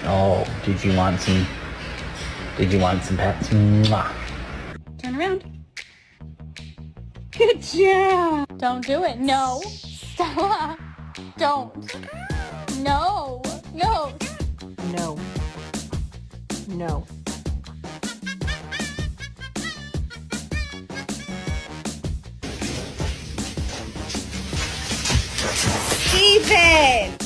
Oh, did you want some pets? Mwah. Turn around. Good job. Don't do it. No. Stella. Don't. No. No. No. No. Steven!